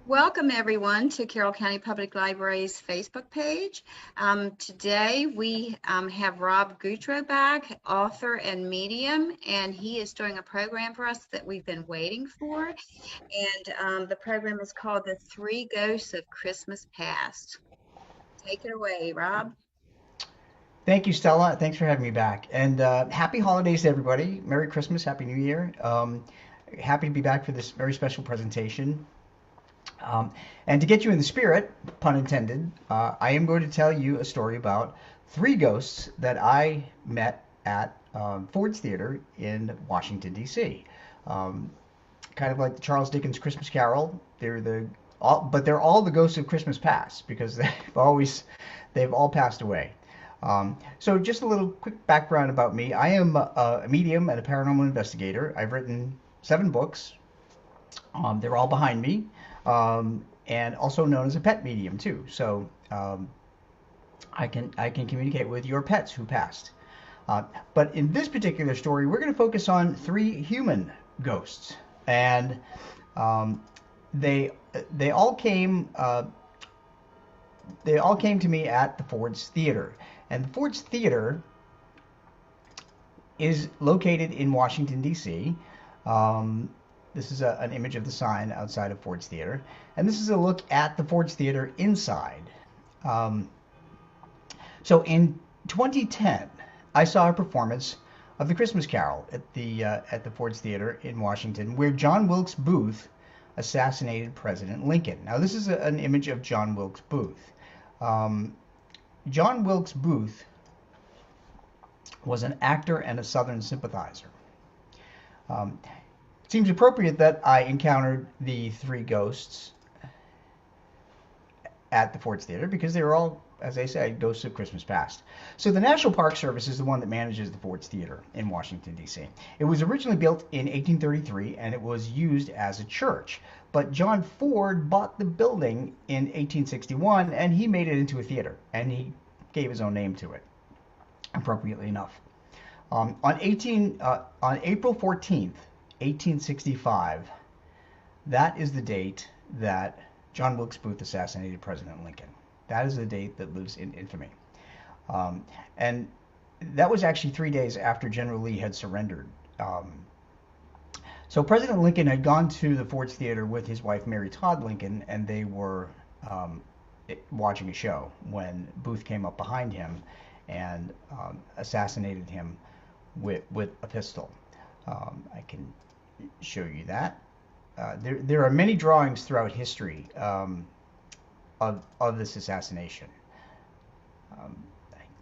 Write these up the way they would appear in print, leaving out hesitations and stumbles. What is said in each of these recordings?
Welcome everyone to Carroll County Public Library's Facebook page. Today we have Rob Gutro back, author and medium, and he is doing a program for us that we've been waiting for. And the program is called The Three Ghosts of Christmas Past. Take it away, Rob. Thank you, Stella. Thanks for having me back. And happy holidays to everybody. Merry Christmas, Happy New Year. Happy to be back for this very special presentation. Um, and to get you in the spirit, pun intended, I am going to tell you a story about three ghosts that I met at Ford's Theater in Washington, D.C. Um, Kind of like the Charles Dickens Christmas Carol. But they're all the ghosts of Christmas past because they've all passed away. So just a little quick background about me. I am a medium and a paranormal investigator. I've written 7 books. They're all behind me, and also known as a pet medium too. So I can communicate with your pets who passed. But in this particular story, we're going to focus on 3 human ghosts, and um, they they all came they all came to me at the Ford's Theater, and the Ford's Theater is located in Washington D.C. Um, this is an image of the sign outside of Ford's Theater, and this is a look at the Ford's Theater inside. Um, so in 2010, I saw a performance of the Christmas Carol at the Ford's Theater in Washington, where John Wilkes Booth assassinated President Lincoln. Now, this is an image of John Wilkes Booth. Um, John Wilkes Booth was an actor and a Southern sympathizer. Um, it seems appropriate that I encountered the 3 ghosts at the Ford's Theater because they were all, as I said, ghosts of Christmas past. So the National Park Service is the one that manages the Ford's Theater in Washington, D.C. It was originally built in 1833 and it was used as a church. But John Ford bought the building in 1861 and he made it into a theater and he gave his own name to it, appropriately enough. On April 14th, 1865, that is the date that John Wilkes Booth assassinated President Lincoln. That is the date that lives in infamy. And that was actually 3 days after General Lee had surrendered. So President Lincoln had gone to the Ford's Theater with his wife Mary Todd Lincoln, and they were watching a show when Booth came up behind him and assassinated him with a pistol. I can show you that. There are many drawings throughout history of this assassination. I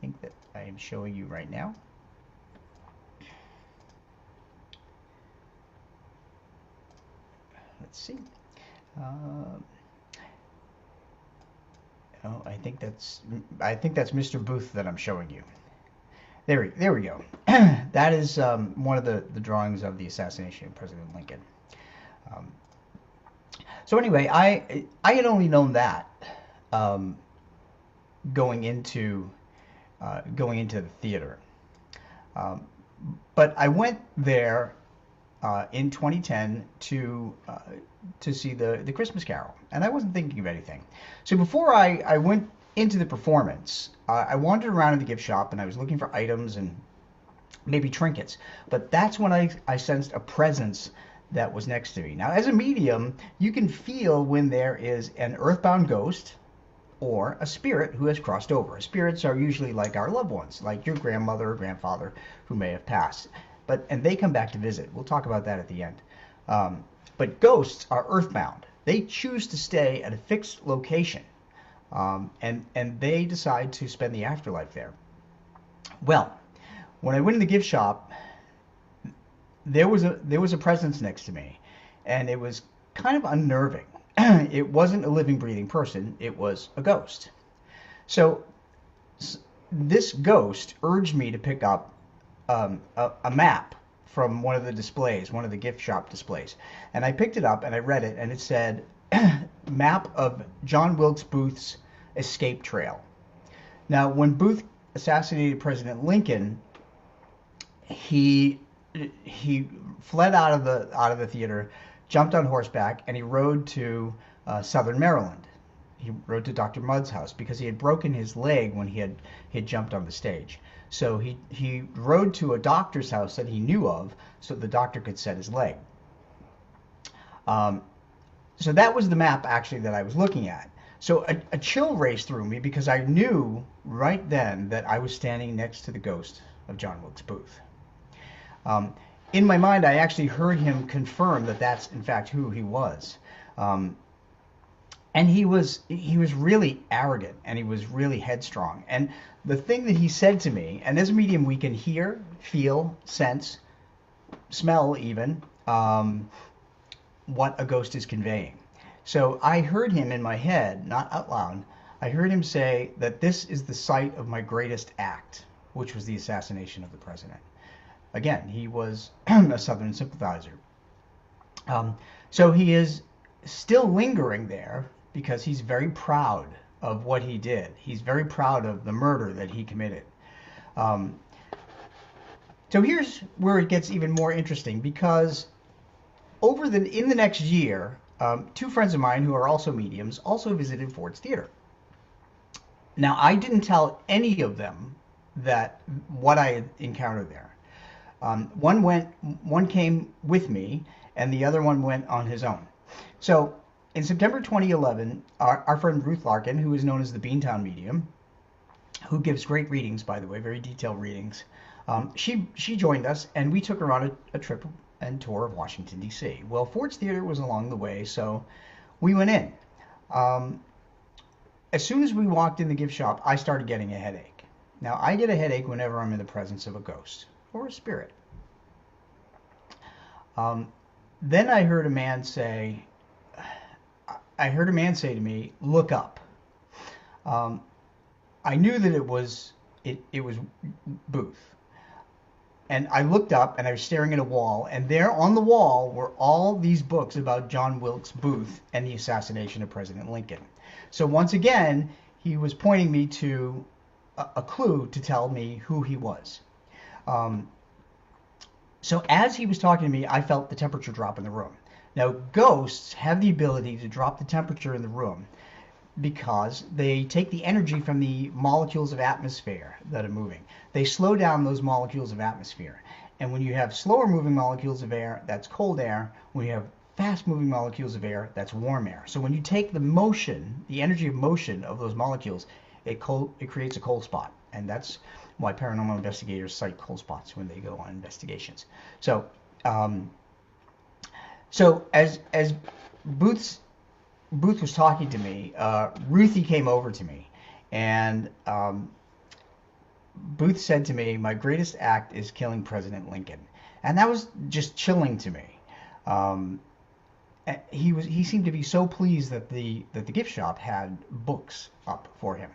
think that I am showing you right now. Let's see. Oh, I think that's Mr. Booth that I'm showing you. There we go. That is one of the drawings of the assassination of President Lincoln. Um, so anyway, I had only known that um, going into the theater, um, but I went there in 2010 to see the Christmas Carol, and I wasn't thinking of anything. So before I went into the performance, I wandered around in the gift shop and I was looking for items and maybe trinkets. But that's when I sensed a presence that was next to me. Now, as a medium, you can feel when there is an earthbound ghost or a spirit who has crossed over. Spirits are usually like our loved ones, like your grandmother or grandfather who may have passed. And they come back to visit. We'll talk about that at the end. But ghosts are earthbound. They choose to stay at a fixed location, and they decide to spend the afterlife there. Well, when I went in the gift shop, there was a presence next to me, and it was kind of unnerving. It wasn't a living, breathing person. It was a ghost. So this ghost urged me to pick up a map from one of the displays, one of the gift shop displays. And I picked it up and I read it, and it said, map of John Wilkes Booth's escape trail. Now, when Booth assassinated President Lincoln, he fled out of the theater, jumped on horseback, and he rode to Southern Maryland. He rode to Dr. Mudd's house because he had broken his leg when he had jumped on the stage. So he rode to a doctor's house that he knew of so the doctor could set his leg. So that was the map actually that I was looking at. So a chill raced through me because I knew right then that I was standing next to the ghost of John Wilkes Booth. In my mind, I actually heard him confirm that that's in fact who he was. And he was really arrogant, and he was really headstrong. And the thing that he said to me, and as a medium we can hear, feel, sense, smell even, what a ghost is conveying. So I heard him in my head, not out loud, I heard him say that this is the site of my greatest act, which was the assassination of the president. Again, he was a Southern sympathizer. So he is still lingering there because he's very proud of what he did. He's very proud of the murder that he committed. So here's where it gets even more interesting, because in the next year, two friends of mine who are also mediums also visited Ford's Theater. Now, I didn't tell any of them that what I had encountered there. One came with me, and the other one went on his own. So in September 2011, our friend Ruth Larkin, who is known as the Beantown Medium, who gives great readings, by the way, very detailed readings, she joined us, and we took her on a trip and tour of Washington, D.C. Well, Ford's Theater was along the way, so we went in. As soon as we walked in the gift shop, I started getting a headache. Now, I get a headache whenever I'm in the presence of a ghost or a spirit. Then I heard a man say to me, "Look up." I knew that it was Booth. And I looked up, and I was staring at a wall, and there on the wall were all these books about John Wilkes Booth and the assassination of President Lincoln. So once again, he was pointing me to a clue to tell me who he was. So as he was talking to me, I felt the temperature drop in the room. Now, ghosts have the ability to drop the temperature in the room because they take the energy from the molecules of atmosphere that are moving. They slow down those molecules of atmosphere. And when you have slower moving molecules of air, that's cold air. When you have fast moving molecules of air, that's warm air. So when you take the motion, the energy of motion of those molecules, it creates a cold spot. And that's why paranormal investigators cite cold spots when they go on investigations. So as Booth was talking to me, Ruthie came over to me, and Booth said to me, "My greatest act is killing President Lincoln," and that was just chilling to me. He seemed to be so pleased that the gift shop had books up for him.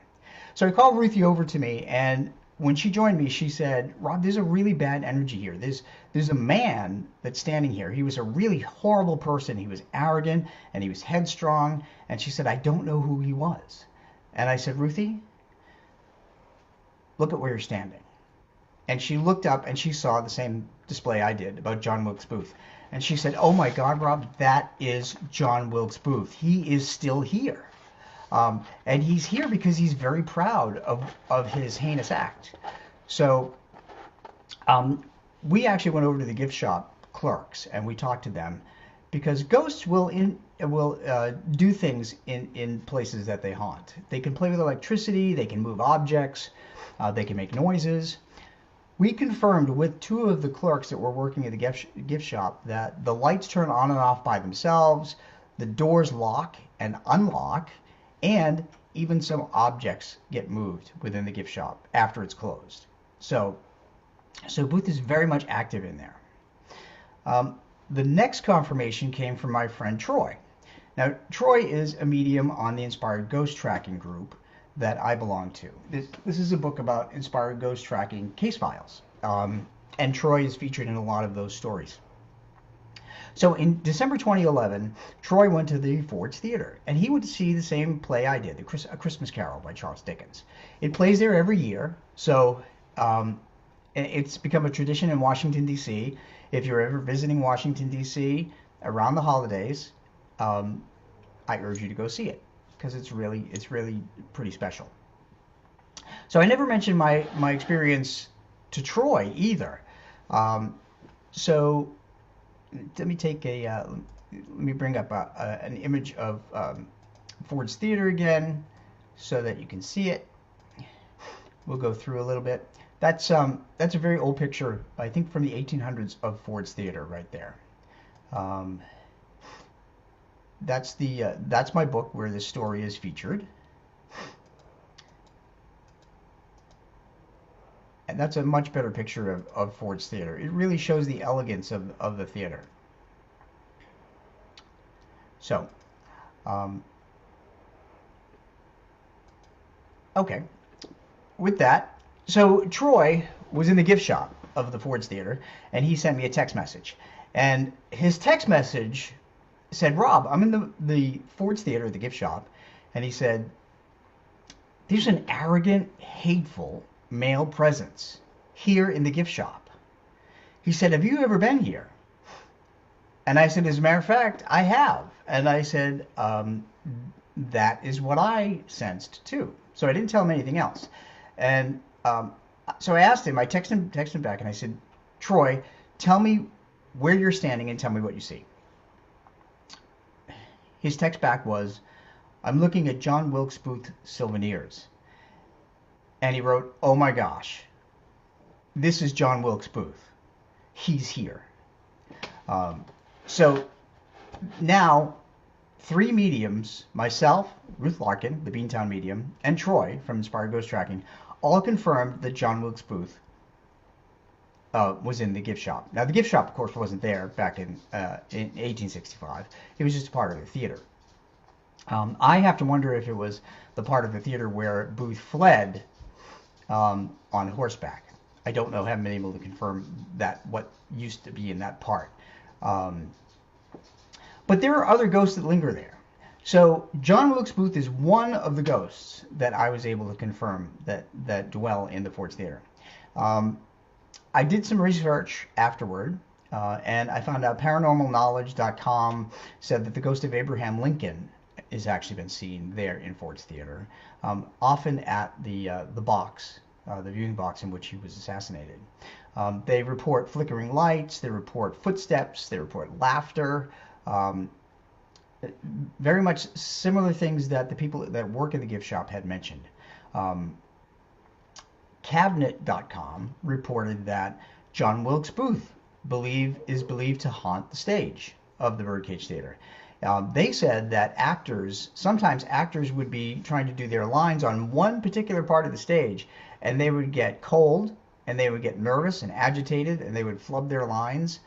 So I called Ruthie over to me, and when she joined me, she said, "Rob, there's a really bad energy here. There's a man that's standing here. He was a really horrible person. He was arrogant, and he was headstrong." And she said, "I don't know who he was." And I said, "Ruthie, look at where you're standing." And she looked up, and she saw the same display I did about John Wilkes Booth. And she said, "Oh my God, Rob, that is John Wilkes Booth. He is still here. And he's here because he's very proud of his heinous act." So we actually went over to the gift shop clerks, and we talked to them, because ghosts will do things in places that they haunt. They can play with electricity, they can move objects, they can make noises. We confirmed with two of the clerks that were working at the gift shop that the lights turn on and off by themselves, the doors lock and unlock, and even some objects get moved within the gift shop after it's closed. So Booth is very much active in there. The next confirmation came from my friend Troy. Now, Troy is a medium on the Inspired Ghost Tracking group that I belong to. This is a book about inspired ghost tracking case files. And Troy is featured in a lot of those stories. So in December 2011, Troy went to the Ford's Theater, and he would see the same play I did, A Christmas Carol by Charles Dickens. It plays there every year, so it's become a tradition in Washington, D.C. If you're ever visiting Washington, D.C. around the holidays, I urge you to go see it because it's really pretty special. So I never mentioned my experience to Troy either. So let me take let me bring up an image of Ford's Theater again so that you can see it. We'll go through a little bit. That's a very old picture, I think from the 1800s, of Ford's Theater right there. That's my book where this story is featured. And that's a much better picture of Ford's Theater. It really shows the elegance of the theater. So, okay. With that, so Troy was in the gift shop of the Ford's Theater, and he sent me a text message. And his text message said, Rob, I'm in the Ford's Theater, the gift shop, and he said, there's an arrogant, hateful male presence here in the gift shop. He said, have you ever been here? And I said, as a matter of fact, I have. And I said, that is what I sensed too. So I didn't tell him anything else. And so I asked him, I texted him back, and I said, Troy, tell me where you're standing and tell me what you see. His text back was, I'm looking at John Wilkes Booth souvenirs. And he wrote, oh my gosh, this is John Wilkes Booth. He's here. So now 3 mediums, myself, Ruth Larkin, the Beantown medium, and Troy from Inspired Ghost Tracking, all confirmed that John Wilkes Booth was in the gift shop. Now the gift shop, of course, wasn't there back in 1865. It was just a part of the theater. I have to wonder if it was the part of the theater where Booth fled on horseback. I don't know, haven't been able to confirm that, what used to be in that part. But there are other ghosts that linger there. So John Wilkes Booth is one of the ghosts that I was able to confirm that dwell in the Ford's Theater. I did some research afterward, and I found out paranormalknowledge.com said that the ghost of Abraham Lincoln has actually been seen there in Ford's Theater, often at the box, the viewing box in which he was assassinated. They report flickering lights, they report footsteps, they report laughter, very much similar things that the people that work in the gift shop had mentioned. Cabinet.com reported that John Wilkes Booth is believed to haunt the stage of the Birdcage Theater. They said that sometimes actors would be trying to do their lines on one particular part of the stage, and they would get cold, and they would get nervous and agitated, and they would flub their lines.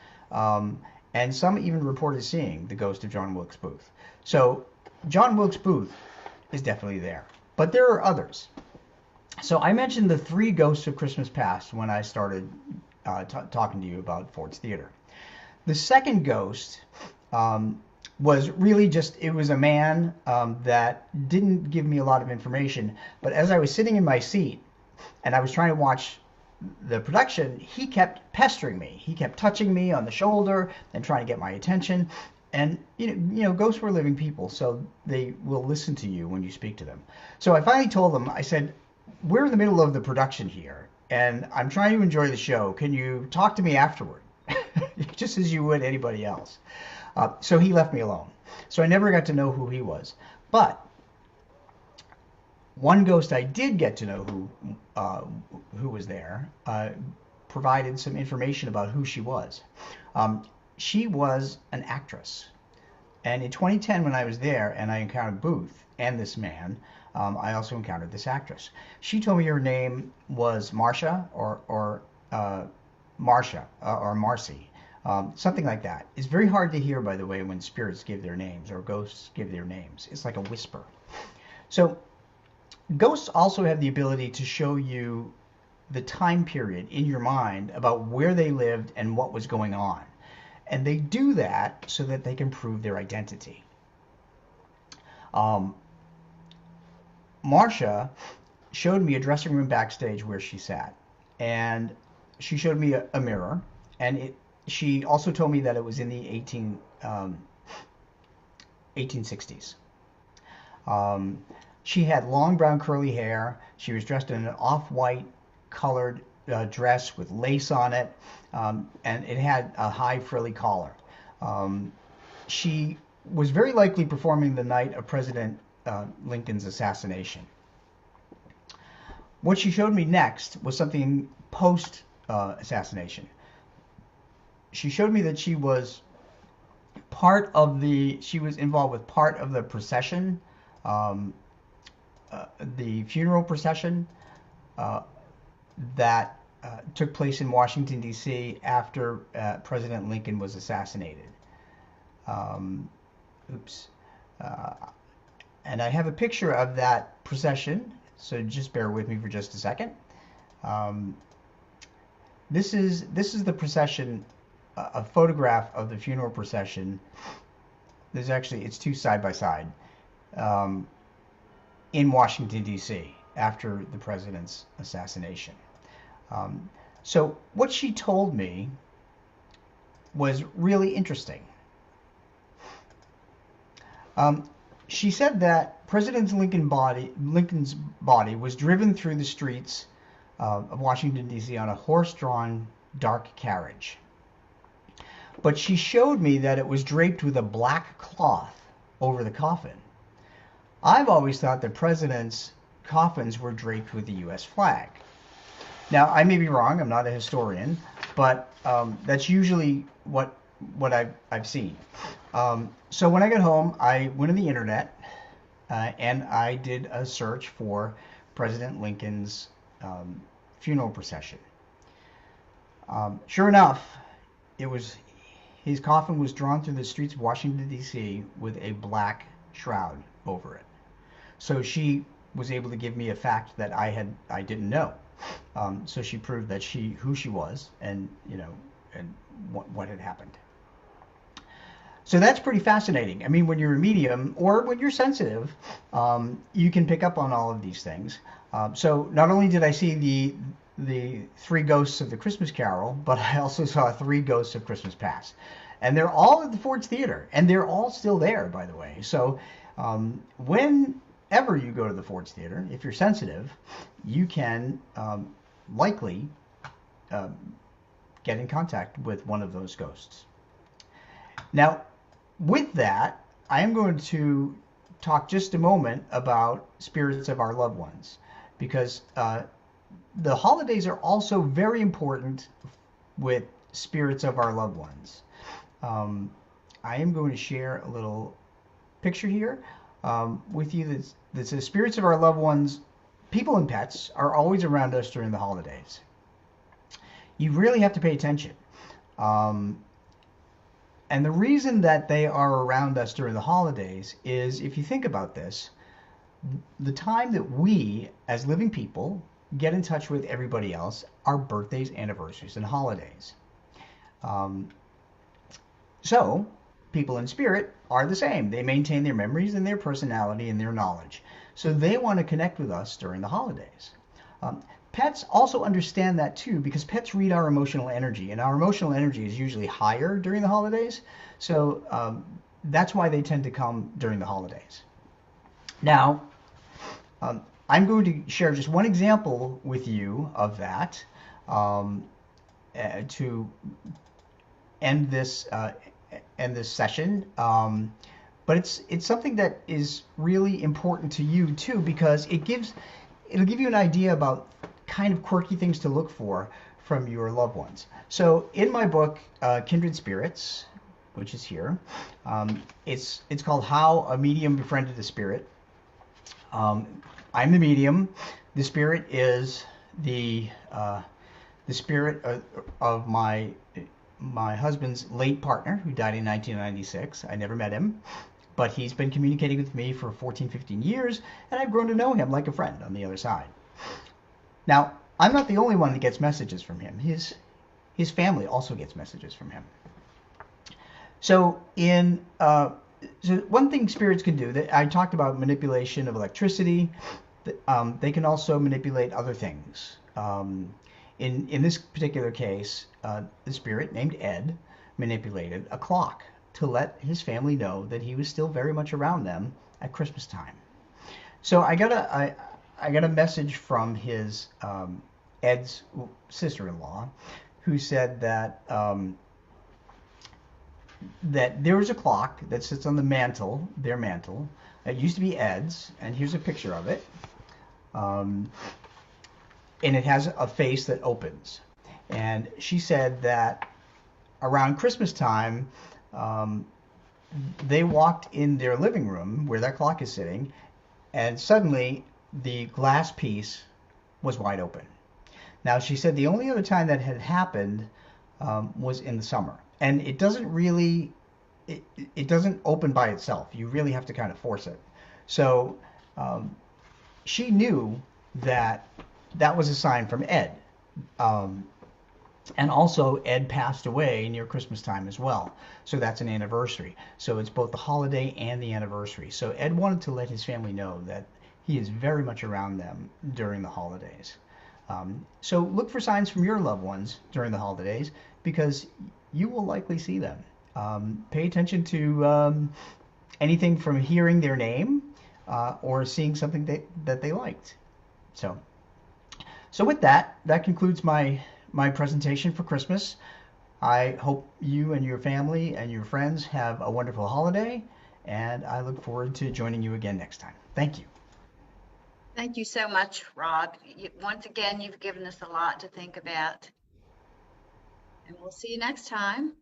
And some even reported seeing the ghost of John Wilkes Booth. So John Wilkes Booth is definitely there. But there are others. So I mentioned the 3 ghosts of Christmas past when I started talking to you about Ford's Theater. The second ghost was really it was a man that didn't give me a lot of information. But as I was sitting in my seat and I was trying to watch the production, he kept pestering me. He kept touching me on the shoulder and trying to get my attention. And you know, ghosts were living people, so they will listen to you when you speak to them. So I finally told them, I said, we're in the middle of the production here, and I'm trying to enjoy the show. Can you talk to me afterward? Just as you would anybody else. So he left me alone. So I never got to know who he was. But one ghost I did get to know who was there, provided some information about who she was. She was an actress. And in 2010, when I was there and I encountered Booth and this man, I also encountered this actress. She told me her name was Marcia or Marcia or Marcy, something like that. It's very hard to hear, by the way, when spirits give their names or ghosts give their names. It's like a whisper. So ghosts also have the ability to show you the time period in your mind about where they lived and what was going on. And they do that so that they can prove their identity. Marcia showed me a dressing room backstage where she sat. And she showed me a mirror. And she also told me that it was in the 1860s. She had long brown curly hair. She was dressed in an off-white colored dress with lace on it, and it had a high frilly collar. She was very likely performing the night of President Lincoln's assassination. What she showed me next was something post assassination. She showed me that she was involved with part of the procession, the funeral procession that took place in Washington, D.C. after President Lincoln was assassinated. And I have a picture of that procession, so just bear with me for just a second. This is the procession, a photograph of the funeral procession. It's two side by side in Washington, D.C. after the president's assassination. So what she told me was really interesting. She said that President Lincoln's body was driven through the streets of Washington, D.C. on a horse-drawn dark carriage. But she showed me that it was draped with a black cloth over the coffin. I've always thought that presidents' coffins were draped with the U.S. flag. Now, I may be wrong. I'm not a historian, but that's usually what I've seen. So when I got home, I went on the internet and I did a search for President Lincoln's funeral procession. Sure enough, his coffin was drawn through the streets of Washington, D.C. with a black shroud over it. So she was able to give me a fact that I didn't know. So she proved that who she was, and what had happened. So that's pretty fascinating. I mean, when you're a medium or when you're sensitive, you can pick up on all of these things. So not only did I see the three ghosts of the Christmas Carol, but I also saw three ghosts of Christmas Past. And they're all at the Ford's Theater, and they're all still there, by the way. So whenever you go to the Ford's Theater, if you're sensitive, you can likely get in contact with one of those ghosts. Now, with that, I am going to talk just a moment about spirits of our loved ones, because the holidays are also very important with spirits of our loved ones. I am going to share a little picture here with you that says spirits of our loved ones, people and pets, are always around us during the holidays. You really have to pay attention. And the reason that they are around us during the holidays is, if you think about this, the time that we, as living people, get in touch with everybody else are birthdays, anniversaries, and holidays. So, people in spirit are the same. They maintain their memories and their personality and their knowledge. So they want to connect with us during the holidays. Pets also understand that too, because pets read our emotional energy, and our emotional energy is usually higher during the holidays. So that's why they tend to come during the holidays. Now, I'm going to share just one example with you of that to end this session. But it's something that is really important to you too, because it'll give you an idea about kind of quirky things to look for from your loved ones. So in my book, Kindred Spirits, which is here, it's called How a Medium Befriended a Spirit. I'm the medium. The spirit is the spirit of my husband's late partner, who died in 1996. I never met him, but he's been communicating with me for 14, 15 years, and I've grown to know him like a friend on the other side. Now, I'm not the only one that gets messages from him. His family also gets messages from him. So so one thing spirits can do, that I talked about manipulation of electricity, they can also manipulate other things. In this particular case, the spirit named Ed manipulated a clock to let his family know that he was still very much around them at Christmas time. So I got a message from his Ed's sister-in-law, who said that there was a clock that sits on the mantle, their mantle. It used to be Ed's, and here's a picture of it. Um, and it has a face that opens. And she said that around Christmas time, um, they walked in their living room where that clock is sitting, and suddenly the glass piece was wide open. Now, she said the only other time that had happened was in the summer, and it doesn't really, it doesn't open by itself. You really have to kind of force it. So um, she knew that that was a sign from Ed. Um, and also, Ed passed away near Christmas time as well. So that's an anniversary. So it's both the holiday and the anniversary. So Ed wanted to let his family know that he is very much around them during the holidays. So look for signs from your loved ones during the holidays because you will likely see them. Pay attention to anything from hearing their name or seeing something that they liked. So, so with that, that concludes my presentation for Christmas. I hope you and your family and your friends have a wonderful holiday, and I look forward to joining you again next time. Thank you. Thank you so much, Rob. Once again, you've given us a lot to think about. And we'll see you next time.